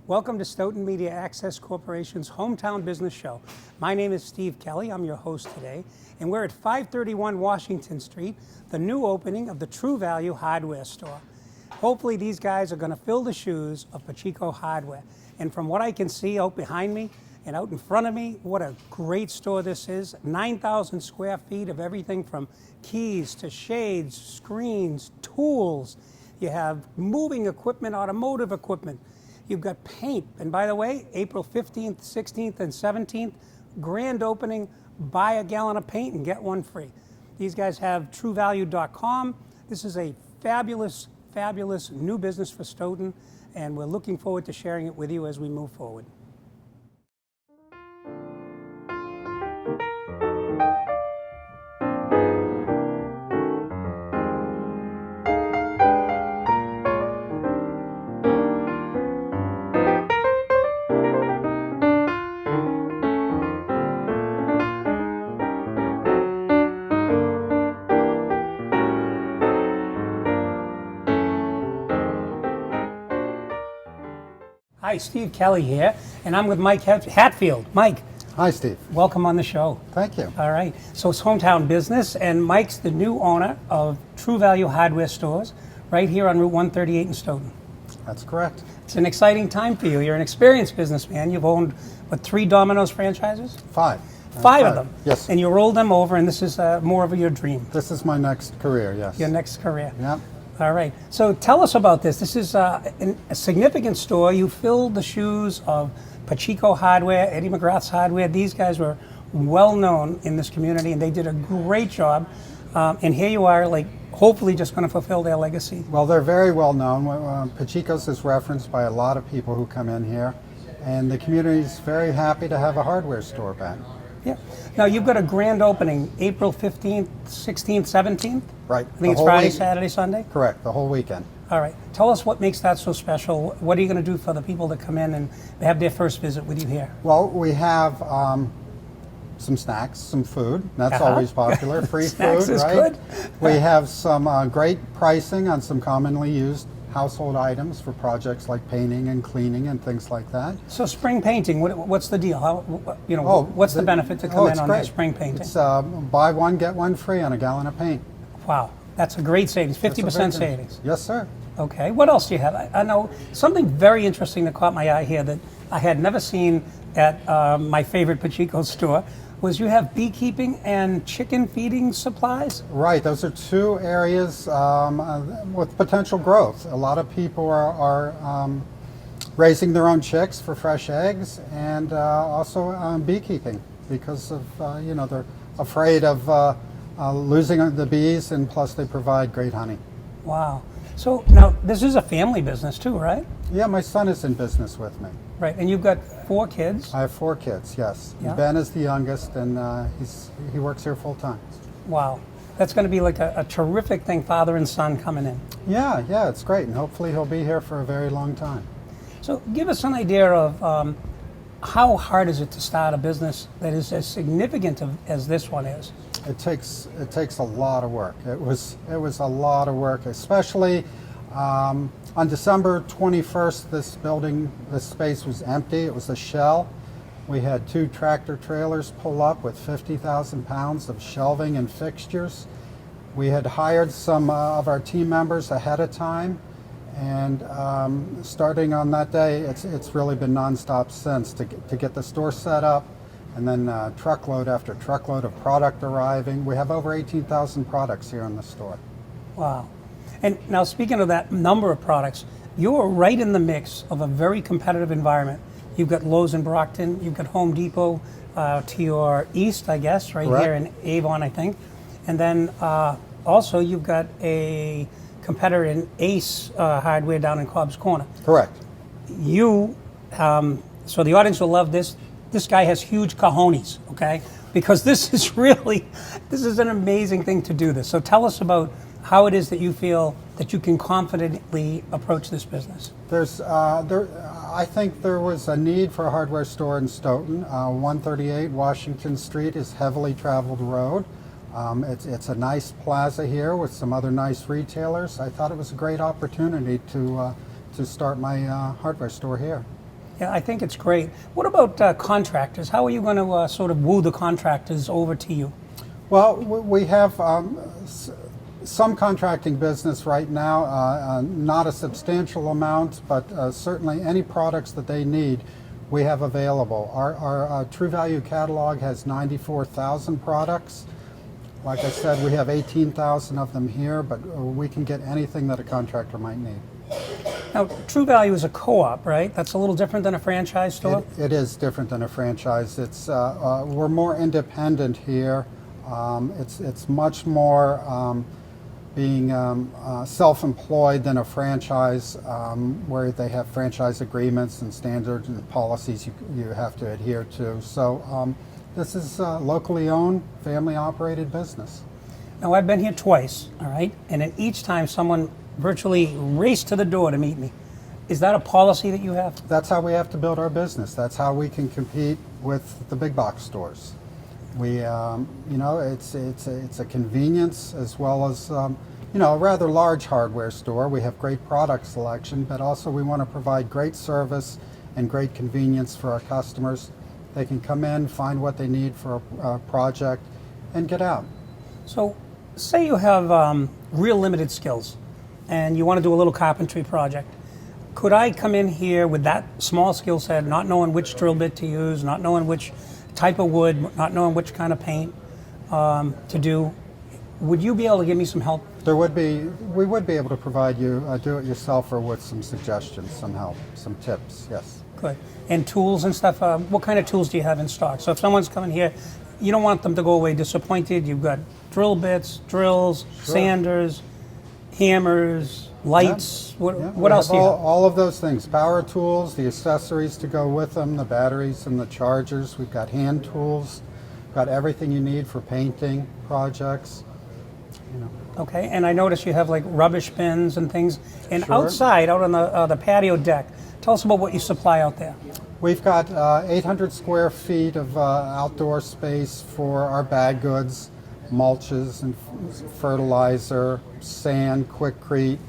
Welcome to Stoughton Media Access Corporation's Hometown Business Show. My name is Steve Kelley. I'm your host today, and we're at 531 Washington Street, the new opening of the True Value Hardware Store. Hopefully these guys are going to fill the shoes of Pacheco Hardware. And from what I can see out behind me and out in front of me, what a great store this is. 9,000 square feet of everything from keys to shades, screens, tools. You have moving equipment, automotive equipment. You've got paint. And by the way, April 15th, 16th, and 17th, grand opening, buy a gallon of paint and get one free. These guys have truevalue.com. This is a fabulous, fabulous new business for Stoughton, and we're looking forward to sharing it with you as we move forward. Hi, Steve Kelley here, and I'm with Mike Hatfield. Mike. Hi, Steve. Welcome on the show. Thank you. All right. So it's hometown business, and Mike's the new owner of True Value Hardware Stores right here on Route 138 in Stoughton. That's correct. It's an exciting time for you. You're an experienced businessman. You've owned, what, 3 Domino's franchises? 5. Five of them? Yes. And you rolled them over, and this is more of your dream. This is my next career, yes. Your next career. Yep. All right. So tell us about this. This is a significant store. You filled the shoes of Pacheco Hardware, Eddie McGrath's Hardware. These guys were well known in this community, and they did a great job. And here you are, like, hopefully just going to fulfill their legacy. Well, they're very well known. Pacheco's is referenced by a lot of people who come in here, and the community is very happy to have a hardware store back. Yeah. Now, you've got a grand opening, April 15th, 16th, 17th? Right. I think it's Friday, Saturday, Sunday? Correct, the whole weekend. All right. Tell us what makes that so special. What are you going to do for the people that come in and have their first visit with you here? Well, we have some snacks, some food. That's always popular. Free Snacks food, is right? good. We have some great pricing on some commonly used household items for projects like painting and cleaning and things like that. So spring painting, what's the deal? What's the benefit to come in on that spring painting? It's buy one, get one free on a gallon of paint. Wow, that's a great savings, 50% savings. Yes, sir. Okay, what else do you have? I know something very interesting that caught my eye here that I had never seen at my favorite Pacheco store was you have beekeeping and chicken feeding supplies? Right, those are 2 areas with potential growth. A lot of people are raising their own chicks for fresh eggs, and also beekeeping because of, they're afraid of losing the bees, and plus they provide great honey. Wow. So now this is a family business too, right? Yeah, my son is in business with me. Right, and you've got 4 kids? I have 4 kids, yes. Yeah. Ben is the youngest, and he works here full time. Wow. That's going to be like a terrific thing, father and son coming in. Yeah, it's great, and hopefully he'll be here for a very long time. So give us an idea of how hard is it to start a business that is as significant as this one is? It takes a lot of work. It was a lot of work, especially on December 21st. This space was empty. It was a shell. We had 2 tractor trailers pull up with 50,000 pounds of shelving and fixtures. We had hired some of our team members ahead of time, and starting on that day, it's really been nonstop since to get the store set up. And then truckload after truckload of product arriving. We have over 18,000 products here in the store. Wow. And now speaking of that number of products, you're right in the mix of a very competitive environment. You've got Lowe's in Brockton, you've got Home Depot to your east, I guess, right Correct. here in Avon, I think. And then also you've got a competitor in Ace Hardware down in Cobb's Corner. Correct. So the audience will love this. This guy has huge cojones, okay? Because this is an amazing thing to do this. So tell us about how it is that you feel that you can confidently approach this business. I think there was a need for a hardware store in Stoughton. 138 Washington Street is heavily traveled road. It's a nice plaza here with some other nice retailers. I thought it was a great opportunity to start my hardware store here. Yeah, I think it's great. What about contractors? How are you going to sort of woo the contractors over to you? Well, we have some contracting business right now, not a substantial amount, but certainly any products that they need, we have available. Our True Value catalog has 94,000 products. Like I said, we have 18,000 of them here, but we can get anything that a contractor might need. Now, True Value is a co-op, right? That's a little different than a franchise store? It is different than a franchise. We're more independent here. It's much more being self-employed than a franchise, where they have franchise agreements and standards and policies you have to adhere to. So this is a locally owned, family-operated business. Now, I've been here twice, all right? And in each time, someone virtually raced to the door to meet me. Is that a policy that you have? That's how we have to build our business. That's how we can compete with the big box stores. We, it's a convenience as well as, a rather large hardware store. We have great product selection, but also we want to provide great service and great convenience for our customers. They can come in, find what they need for a project, and get out. So, say you have real limited skills, and you want to do a little carpentry project. Could I come in here with that small skill set, not knowing which drill bit to use, not knowing which type of wood, not knowing which kind of paint to do? Would you be able to give me some help? We would be able to provide you a do-it-yourselfer with some suggestions, some help, some tips, yes. Good. And tools and stuff, what kind of tools do you have in stock? So if someone's coming here, you don't want them to go away disappointed. You've got drill bits, drills, Sure. sanders, hammers, lights. Yeah. What else do you have? All of those things. Power tools, the accessories to go with them, the batteries and the chargers. We've got hand tools. We've got everything you need for painting projects. Okay, and I notice you have like rubbish bins and things. And Sure. outside, out on the patio deck, tell us about what you supply out there. We've got 800 square feet of outdoor space for our bag goods, mulches and fertilizer, sand, quickcrete,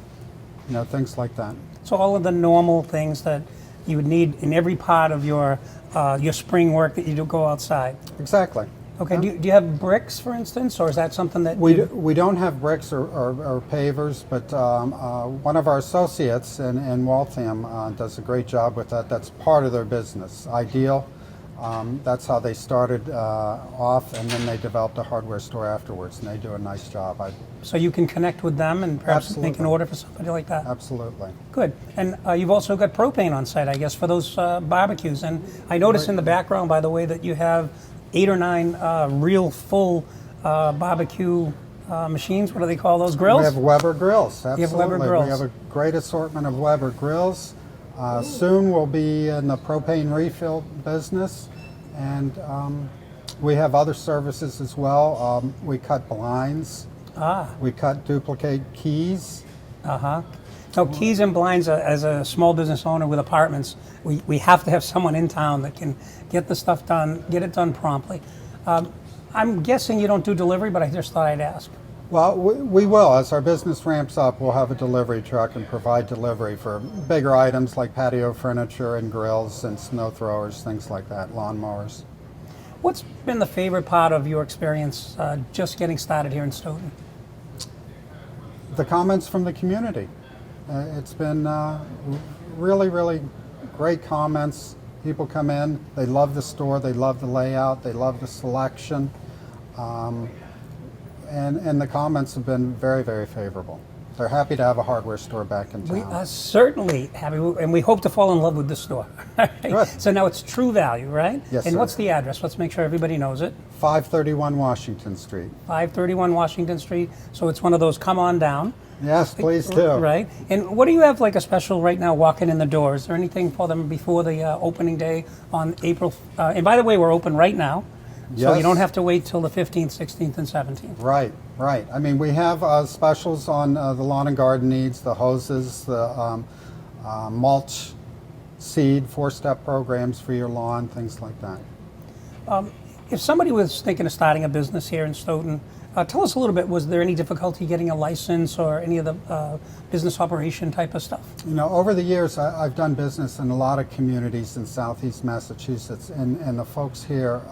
things like that. So all of the normal things that you would need in every part of your spring work that you do go outside. Exactly. Okay. Yeah. Do you have bricks, for instance, or is that something that We don't have bricks or pavers, but one of our associates in Waltham does a great job with that. That's part of their business. Ideal. That's how they started off, and then they developed a hardware store afterwards, and they do a nice job. So you can connect with them and perhaps make an Absolutely. order for somebody like that? Absolutely. Good. And you've also got propane on site, I guess, for those barbecues. And I notice in the background, by the way, that you have 8 or 9 real full barbecue machines. What do they call those? Grills? We have Weber grills. Absolutely. You have Weber grills. We have a great assortment of Weber grills. Soon we'll be in the propane refill business, and we have other services as well. We cut blinds. We cut duplicate keys. So keys and blinds, as a small business owner with apartments, we have to have someone in town that can get the stuff done, get it done promptly. I'm guessing you don't do delivery, but I just thought I'd ask. Well, we will. As our business ramps up, we'll have a delivery truck and provide delivery for bigger items like patio furniture and grills and snow throwers, things like that, lawnmowers. What's been the favorite part of your experience just getting started here in Stoughton? The comments from the community. It's been really, really great comments. People come in, they love the store, they love the layout, they love the selection. And the comments have been very, very favorable. They're happy to have a hardware store back in town. We are certainly happy, and we hope to fall in love with this store. Good. So now it's True Value, right? Yes, And sir. what's the address? Let's make sure everybody knows it. 531 Washington Street. 531 Washington Street. So it's one of those come on down. Yes, please do. Right. And what do you have like a special right now walking in the door? Is there anything for them before the opening day on April? And by the way, we're open right now. So you Yes. don't have to wait till the 15th, 16th, and 17th. Right, right. I mean, we have specials on the lawn and garden needs, the hoses, the mulch, seed, 4-step programs for your lawn, things like that. If somebody was thinking of starting a business here in Stoughton, Tell us a little bit, was there any difficulty getting a license or any of the business operation type of stuff? You know, over the years, I've done business in a lot of communities in Southeast Massachusetts, and the folks here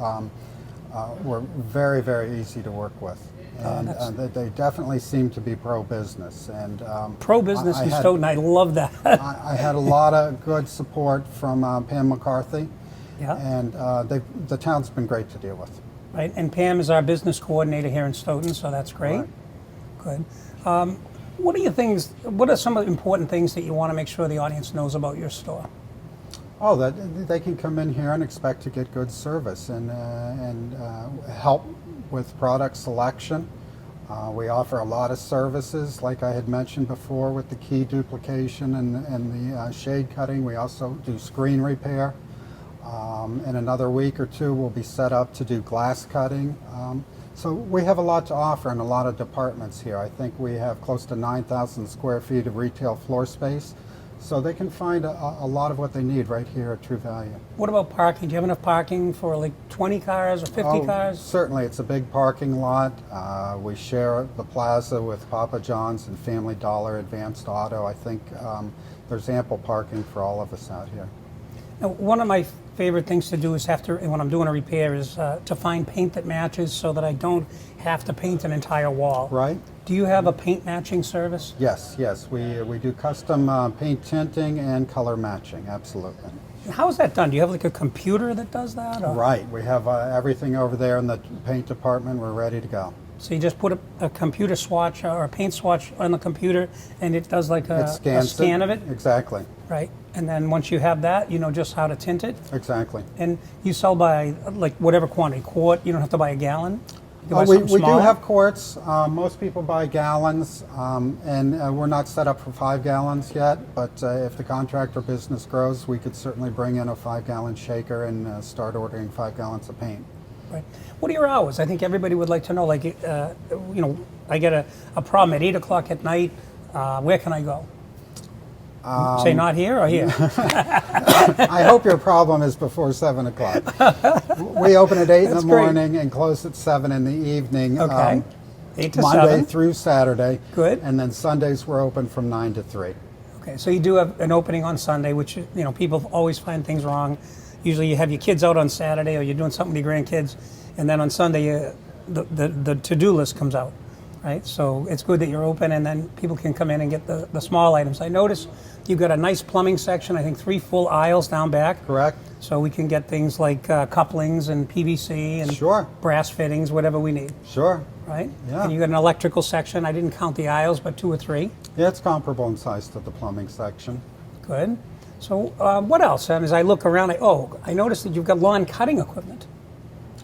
were very, very easy to work with. And they definitely seem to be pro-business. And pro-business in Stoughton, I love that. I had a lot of good support from Pam McCarthy, Yeah. and the town's been great to deal with. Right, and Pam is our business coordinator here in Stoughton, so that's great. Right. Good. What are some of the important things that you want to make sure the audience knows about your store? Oh, that they can come in here and expect to get good service and help with product selection. We offer a lot of services, like I had mentioned before, with the key duplication and the shade cutting. We also do screen repair. In another week or two, we'll be set up to do glass cutting. So we have a lot to offer in a lot of departments here. I think we have close to 9,000 square feet of retail floor space. So they can find a lot of what they need right here at True Value. What about parking? Do you have enough parking for like 20 cars or 50 cars? Certainly, it's a big parking lot. We share the plaza with Papa John's and Family Dollar, Advanced Auto. I think there's ample parking for all of us out here. Now, one of my favorite things to do is when I'm doing a repair is to find paint that matches so that I don't have to paint an entire wall. Right. Do you have a paint matching service? Yes. We do custom paint tinting and color matching, absolutely. How is that done? Do you have like a computer that does that? Or? Right. We have everything over there in the paint department. We're ready to go. So you just put a computer swatch or a paint swatch on the computer and it does like a scan of it? Exactly. Right. And then once you have that, you know just how to tint it? Exactly. And you sell by like whatever quantity, quart, you don't have to buy a gallon? We do have quarts. Most people buy gallons, and we're not set up for 5 gallons yet, but if the contractor business grows, we could certainly bring in a 5-gallon shaker and start ordering 5 gallons of paint. Right. What are your hours? I think everybody would like to know, like, you know, I get a problem at 8 o'clock at night, where can I go? Say not here or here? I hope your problem is before 7 o'clock. We open at 8 in the morning and close at 7 in the evening. Okay. 8 to Monday 7. through Saturday. Good. And then Sundays we're open from 9 to 3. Okay, so you do have an opening on Sunday, which, you know, people always find things wrong. Usually you have your kids out on Saturday or you're doing something with your grandkids, and then on Sunday the to-do list comes out, right? So it's good that you're open and then people can come in and get the small items. I notice you've got a nice plumbing section, I think 3 full aisles down back. Correct. So we can get things like couplings and PVC and Sure. brass fittings, whatever we need, Sure. right? Yeah. And you got an electrical section. I didn't count the aisles, but 2 or 3. Yeah, it's comparable in size to the plumbing section. Good. So what else? As I look around, I noticed that you've got lawn cutting equipment.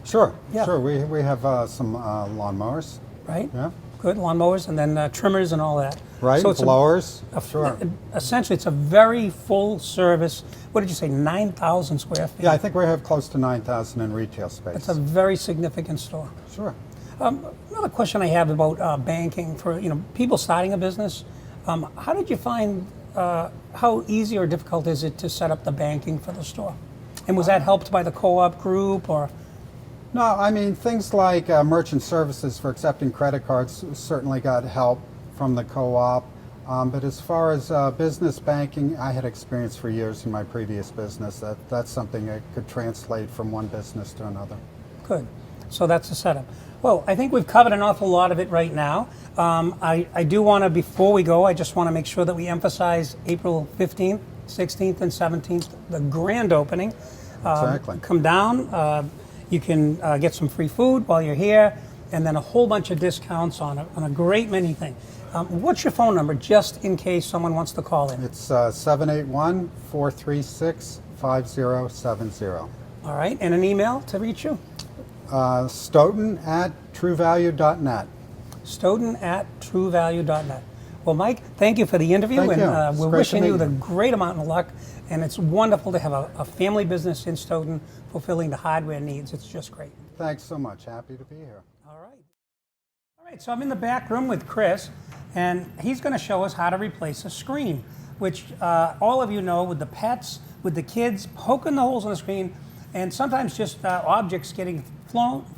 Sure. Yeah. Sure. We have some lawnmowers. Right? Yeah. Good, lawnmowers, and then trimmers and all that. Right. So it's blowers. Sure. Essentially, it's a very full service. What did you say, 9,000 square feet? Yeah, I think we have close to 9,000 in retail space. It's a very significant store. Sure. Another question I have about banking for people starting a business. How did you find, how easy or difficult is it to set up the banking for the store? And was that helped by the co-op group or? No, I mean, things like merchant services for accepting credit cards certainly got help from the co-op. But as far as business banking, I had experience for years in my previous business. That's something I could translate from one business to another. Good. So that's the setup. Well, I think we've covered an awful lot of it right now. I do want to, before we go, I just want to make sure that we emphasize April 15th, 16th, and 17th, the grand opening. Exactly. Come down. You can get some free food while you're here, and then a whole bunch of discounts on a great many things. What's your phone number, just in case someone wants to call in? It's 781-436-5070. All right, and an email to reach you? Stoughton@truevalue.net. Stoughton@truevalue.net. Well, Mike, thank you for the interview. Thank you. And It's we're great wishing to you meet the great amount of luck. And it's wonderful to have a family business in Stoughton fulfilling the hardware needs. It's just great. Thanks so much. Happy to be here. All right. All right, so I'm in the back room with Chris, and he's going to show us how to replace a screen, which all of you know with the pets, with the kids, poking the holes in the screen, and sometimes just objects getting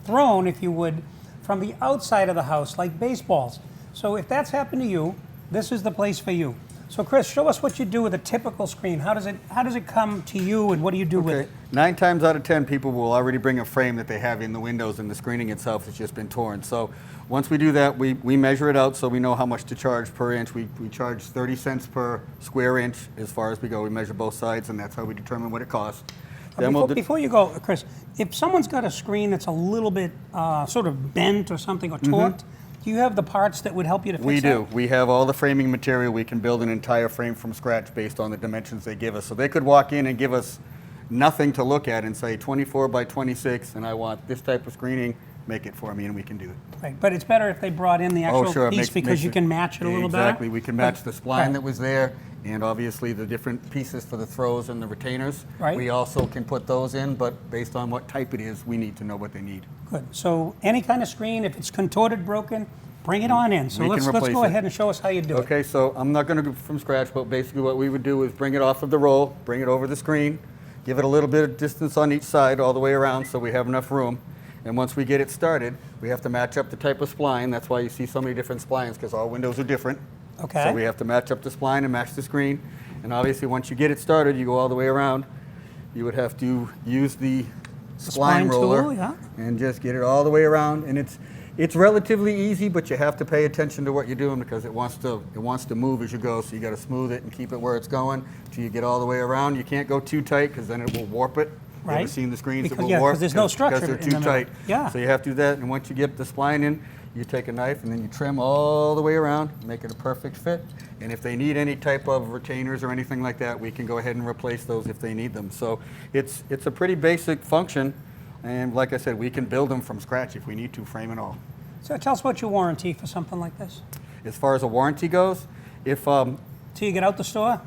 thrown, if you would, from the outside of the house, like baseballs. So if that's happened to you, this is the place for you. So Chris, show us what you do with a typical screen. How does it come to you, and what do you do with it? 9 times out of 10, people will already bring a frame that they have in the windows, and the screening itself has just been torn. So once we do that, we measure it out so we know how much to charge per inch. We charge 30 cents per square inch as far as we go. We measure both sides, and that's how we determine what it costs. Before you go, Chris, if someone's got a screen that's a little bit sort of bent or something, or torqued, do you have the parts that would help you to fix that? We do. We have all the framing material. We can build an entire frame from scratch based on the dimensions they give us. So they could walk in and give us nothing to look at and say 24 by 26, and I want this type of screening, make it for me, and we can do it. Right, but it's better if they brought in the actual piece because you can match it a little better. Exactly. We can match the spline that was there, and obviously the different pieces for the throws and the retainers. Right. We also can put those in, but based on what type it is, we need to know what they need. Good. So any kind of screen, if it's contorted, broken, bring it on in. So We let's can replace go it. ahead and show us how you do it. Okay, so I'm not going to go from scratch, but basically what we would do is bring it off of the roll, bring it over the screen, give it a little bit of distance on each side all the way around so we have enough room. And once we get it started, we have to match up the type of spline. That's why you see so many different splines, because all windows are different. Okay. So we have to match up the spline and match the screen. And obviously once you get it started, you go all the way around. You would have to use the spline roller tool, yeah. and just get it all the way around. And it's relatively easy, but you have to pay attention to what you're doing because it wants to move as you go. So you got to smooth it and keep it where it's going till you get all the way around. You can't go too tight because then it will warp it. Right. You ever seen the screens that will Yeah, warp? because there's no structure because they're in too the middle. tight. Yeah. So you have to do that, and once you get the spline in, you take a knife and then you trim all the way around, make it a perfect fit. And if they need any type of retainers or anything like that, we can go ahead and replace those if they need them. So it's a pretty basic function, and like I said, we can build them from scratch if we need to, frame and all. So tell us about your warranty for something like this. As far as a warranty goes, if Till you get out the store?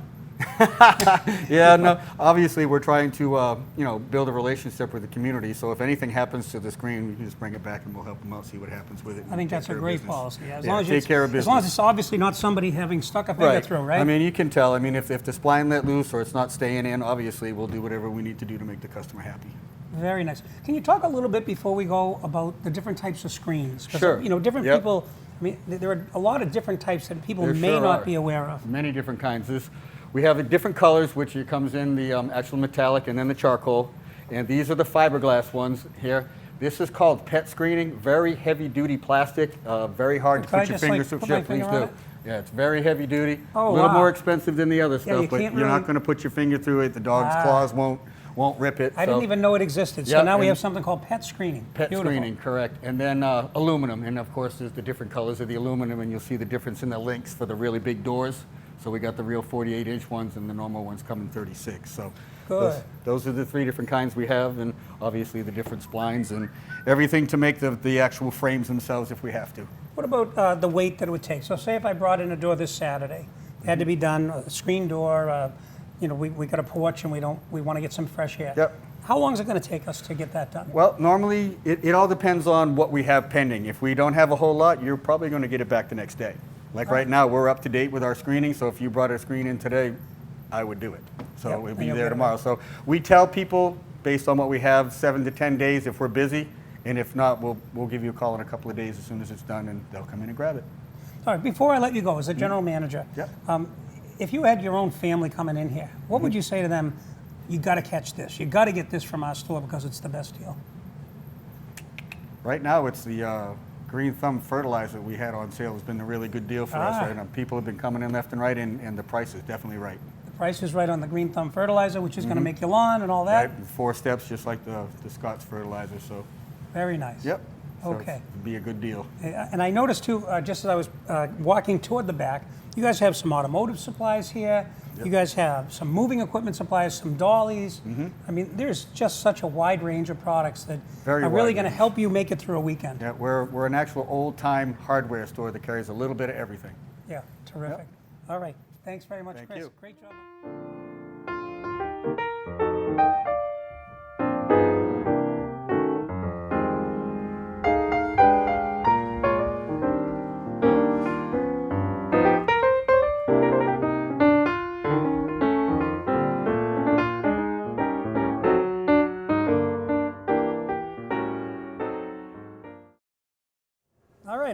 yeah, no. Obviously, we're trying to, build a relationship with the community. So if anything happens to the screen, we can just bring it back and we'll help them out, see what happens with it. I think that's a great policy. As long as take care of business. As long as it's obviously not somebody having stuck a finger through, right? I mean, you can tell. I mean, if the spline let loose or it's not staying in, obviously we'll do whatever we need to do to make the customer happy. Very nice. Can you talk a little bit before we go about the different types of screens? 'Cause, Sure. Different Yep. people. I mean, there are a lot of different types that people There may sure not are. be aware of. Many different kinds. We have different colors, which it comes in the actual metallic and then the charcoal. And these are the fiberglass ones here. This is called pet screening. Very heavy duty plastic. Very hard to Could I put your just, fingers like, through. put my Yeah, please finger on do. it? Yeah, it's very heavy duty. Oh, a little wow. more expensive than the other stuff, you but can't you're not really- going to put your finger through it. The dog's claws won't rip it. I didn't even know it existed. So Yeah, now we and have something called pet screening. Pet Beautiful. screening, correct. And then aluminum, and of course there's the different colors of the aluminum, and you'll see the difference in the links for the really big doors. So we got the real 48-inch ones, and the normal ones come in 36. So Good. those are the 3 different kinds we have, and obviously the different splines and everything to make the actual frames themselves if we have to. What about the weight that it would take? So say if I brought in a door this Saturday, it had to be done, a screen door, we got a porch and we want to get some fresh air. Yep. How long is it going to take us to get that done? Well, normally it all depends on what we have pending. If we don't have a whole lot, you're probably going to get it back the next day. Like right now, we're up to date with our screening, so if you brought a screen in today, I would do it. So Yep, it would and be you'll there get it tomorrow. So we tell people, based on what we have, 7 to 10 days if we're busy, and if not, we'll give you a call in a couple of days as soon as it's done, and they'll come in and grab it. All right, before I let you go, as a general manager, Yep. if you had your own family coming in here, what would you say to them? You got to catch this. You got to get this from our store because it's the best deal. Right now, it's the Green Thumb fertilizer we had on sale has been a really good deal for us right now. People have been coming in left and right, and the price is definitely right. The price is right on the Green Thumb fertilizer, which is going to make your lawn and all that. Right, 4 steps, just like the Scott's fertilizer. So, Very nice. yep. So Okay. it'd be a good deal. And I noticed too, just as I was walking toward the back, you guys have some automotive supplies here. Yep. You guys have some moving equipment supplies, some dollies. I mean, there's just such a wide range of products that Very are really wide going to range. help you make it through a weekend. Yeah, we're an actual old-time hardware store that carries a little bit of everything. Yeah, terrific. All right. Thanks very much, Thank Chris. you. Great job.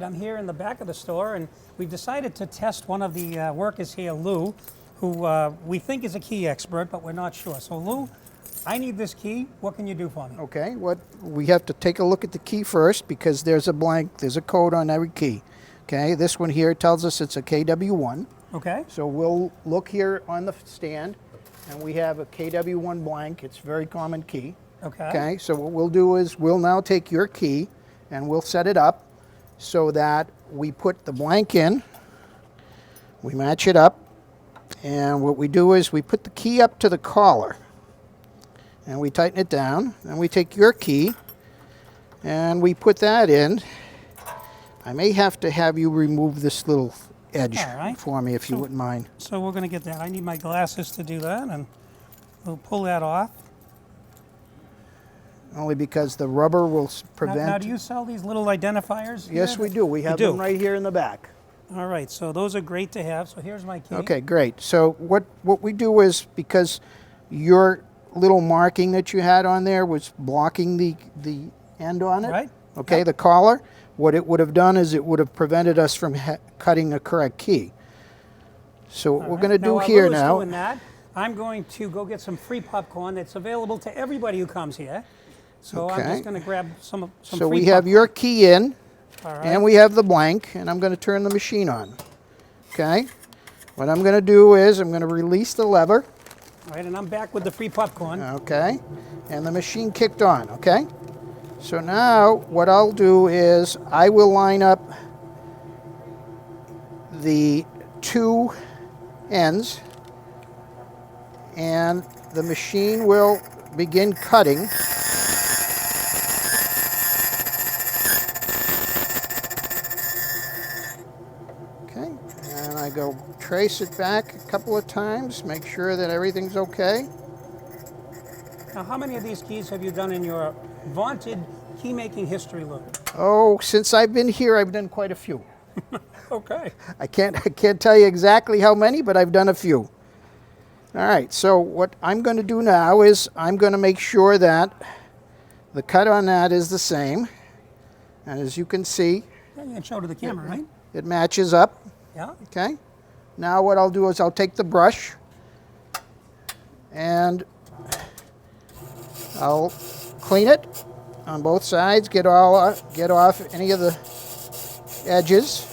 right, I'm here in the back of the store, and we've decided to test one of the workers here, Lou, who we think is a key expert, but we're not sure. So Lou, I need this key. What can you do for me? Okay, what we have to take a look at the key first because there's a blank, there's a code on every key. Okay, this one here tells us it's a KW1. Okay. So we'll look here on the stand, and we have a KW1 blank. It's a very common key. Okay. Okay, so what we'll do is we'll now take your key and we'll set it up so that we put the blank in, we match it up, and what we do is we put the key up to the collar and we tighten it down, and we take your key and we put that in. I may have to have you remove this little edge All right. for me if you wouldn't mind. So we're going to get that. I need my glasses to do that, and we'll pull that off. Only because the rubber will prevent... Now, do you sell these little identifiers? Yes, here? we do. We have do? them right here in the back. All right, so those are great to have. So here's my key. Okay, great. So what we do is, because your little marking that you had on there was blocking the end on it, Right. okay, Yep. the collar, what it would have done is it would have prevented us from cutting a correct key. So what we're going to do While here Lou is now... doing that, I'm going to go get some free popcorn that's available to everybody who comes here. So I'm Okay. just going to grab some So free we have popcorn. your key in, All right. and we have the blank, and I'm going to turn the machine on. Okay? What I'm going to do is I'm going to release the lever. All right, and I'm back with the free popcorn. Okay, and the machine kicked on, okay? So now what I'll do is I will line up the two ends, and the machine will begin cutting. Okay, and I go trace it back a couple of times, make sure that everything's okay. Now, how many of these keys have you done in your vaunted key-making history, Lou? Oh, since I've been here, I've done quite a few. Okay. I can't tell you exactly how many, but I've done a few. All right, so what I'm going to do now is I'm going to make sure that the cut on that is the same. And as you can see, Yeah, you can show to the camera, right? it matches up, Yeah. okay? Now what I'll do is I'll take the brush and I'll clean it on both sides, get off any of the edges.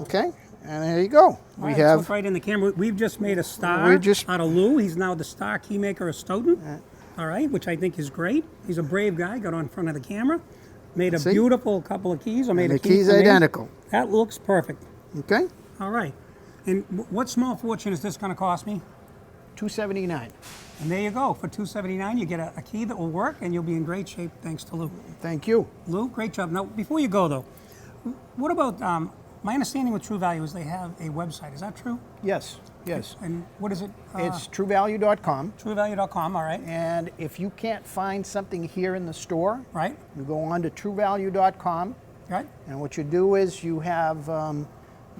Okay, and there you go. All right, let's look right in the camera. We've just made a star out of Lou. He's now the star key maker of Stoughton. All right, which I think is great. He's a brave guy. Got on front of the camera, made a beautiful couple of keys. I made and a the key key's for me. identical. That looks perfect. Okay, All right. And what small fortune is this going to cost me? $279. And there you go. For $279, you get a key that will work, and you'll be in great shape thanks to Lou. Thank you. Lou, great job. Now, before you go, though, what about, my understanding with True Value is they have a website. Is that true? Yes, yes. And what is it? It's truevalue.com. TrueValue.com, all right. And if you can't find something here in the store, Right, you go on to truevalue.com, right. and what you do is you have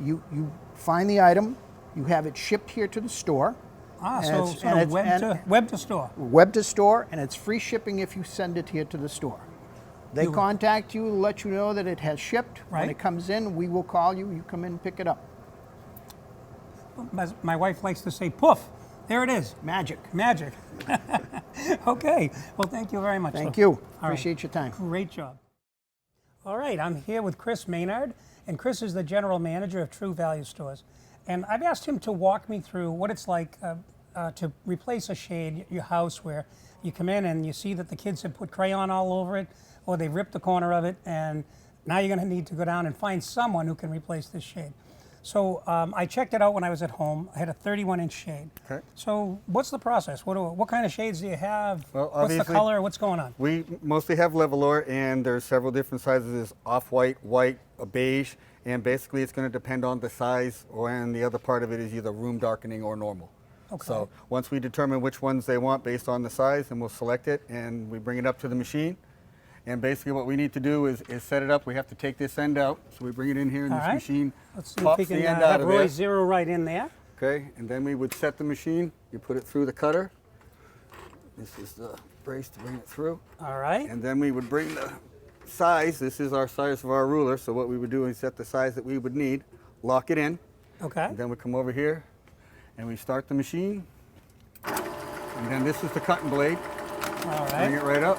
you find the item, you have it shipped here to the store, Ah, And so it's- sort and of it's- web to store. web to store, and it's free shipping if you send it here to the store. They You- contact you, let you know that it has shipped. When Right. it comes in, we will call you. You come in and pick it up. As my wife likes to say, poof, there it is. Magic. Magic. Okay. Well, thank you very much. Thank Lou. you. All right. Appreciate your time. Great job. All right, I'm here with Chris Maynard, and Chris is the general manager of True Value Stores. And I've asked him to walk me through what it's like to replace a shade at your house where you come in and you see that the kids have put crayon all over it, or they've ripped the corner of it, and now you're going to need to go down and find someone who can replace this shade. So I checked it out when I was at home. I had a 31-inch shade. Okay. So what's the process? What kind of shades do you have? Well, what's the obviously- color? What's going on? We mostly have Levelor, and there's several different sizes. There's off-white, white, a beige, and basically it's going to depend on the size, and the other part of it is either room darkening or normal. Okay. So once we determine which ones they want based on the size, then we'll select it, and we bring it up to the machine. And basically what we need to do is set it up. We have to take this end out, so we bring it in here, and All this right. machine Let's see if pops we the can end out have of Roy there. zero right in there. Okay, and then we would set the machine. You put it through the cutter. This is the brace to bring it through. All right. And then we would bring the size, this is our size of our ruler, so what we would do is set the size that we would need, lock it in, Okay. and then we come over here and we start the machine. And then this is the cutting blade. All Bring right. it right up.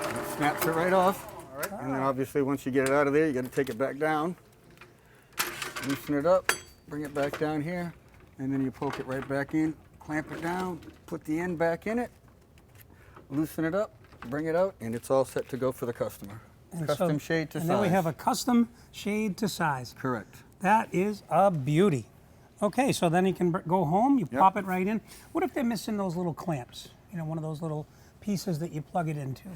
And it snaps it right off. All right. And then obviously once you get it out of there, you got to take it back down. Loosen it up, bring it back down here, and then you poke it right back in, clamp it down, put the end back in it, loosen it up, bring it out, and it's all set to go for the customer. And Custom shade to and size. then we have a custom shade to size. Correct. That is a beauty. Okay, so then you can go home, you pop it right in. What if they're missing those little clamps? You know, one of those little pieces that you plug it into.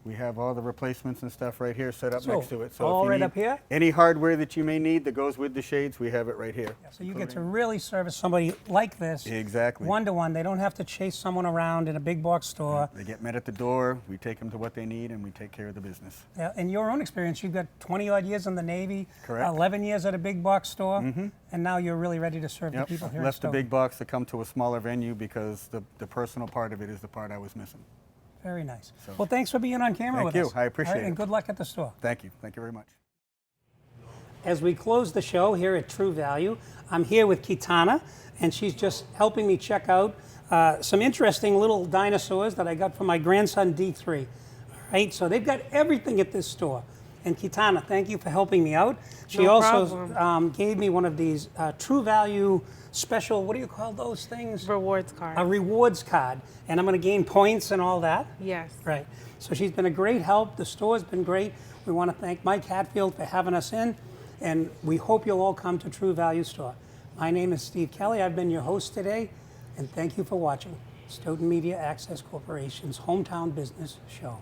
We have all the replacements and stuff right here set up So, next to it. all if you right need up here? any hardware that you may need that goes with the shades, we have it right here. So you get to really service somebody like this. Exactly. One-to-one. They don't have to chase someone around in a big box store. They get met at the door, we take them to what they need, and we take care of the business. Yeah, in your own experience, you've got 20-odd years in the Navy, Correct. 11 years at a big box store, and now you're really ready to serve the Yep, people here I've in left the Stoughton. big box to come to a smaller venue because the personal part of it is the part I was missing. Very nice. Well, thanks for being on camera with Thank us. you. I appreciate All right, it. And good luck at the store. Thank you. Thank you very much. As we close the show here at True Value, I'm here with Kitana, and she's just helping me check out some interesting little dinosaurs that I got from my grandson, D3. All right, so they've got everything at this store. And Kitana, thank you for helping me out. She No also problem. gave me one of these True Value special, what do you call those things? Rewards card. A rewards card. And I'm going to gain points and all that. Yes. Right. So she's been a great help. The store's been great. We want to thank Mike Hatfield for having us in, and we hope you'll all come to True Value Store. My name is Steve Kelley. I've been your host today, and thank you for watching Stoughton Media Access Corporation's Hometown Business Show.